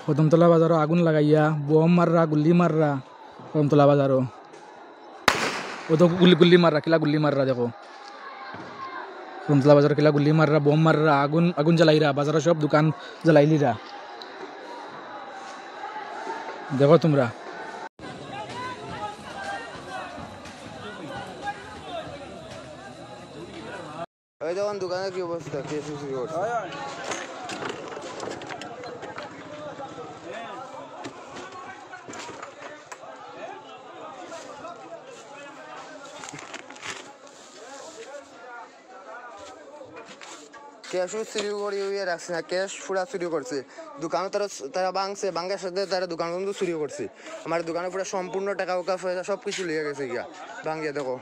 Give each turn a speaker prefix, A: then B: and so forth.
A: কদমতলা বাজারও আগুন লাগাইয়া বোম মাররা গুল্লি মাররা কদমতলা বাজারও ও তো গুল্লি মাররা কিলা গুল্লি মাররা দেখো কদমতলা বাজার কিলা গুল্লি মাররা বোম মাররা আগুন জ্বালাইরা বাজারে সব দোকান জ্বালাইলিরা দেখো তোমরা
B: ওই যখন দোকানের কি অবস্থা কেসি করছে ক্যাশও চুরি করে রাখছে না ক্যাশ পুরা চুরি করছে দোকানও তারা ভাঙার সাথে তারা দোকান কিন্তু চুরি করছে আমার দোকানে পুরো সম্পূর্ণ টাকা ওকা সব কিছু লিয়ে গেছে গিয়া ভাঙিয়ে দেখো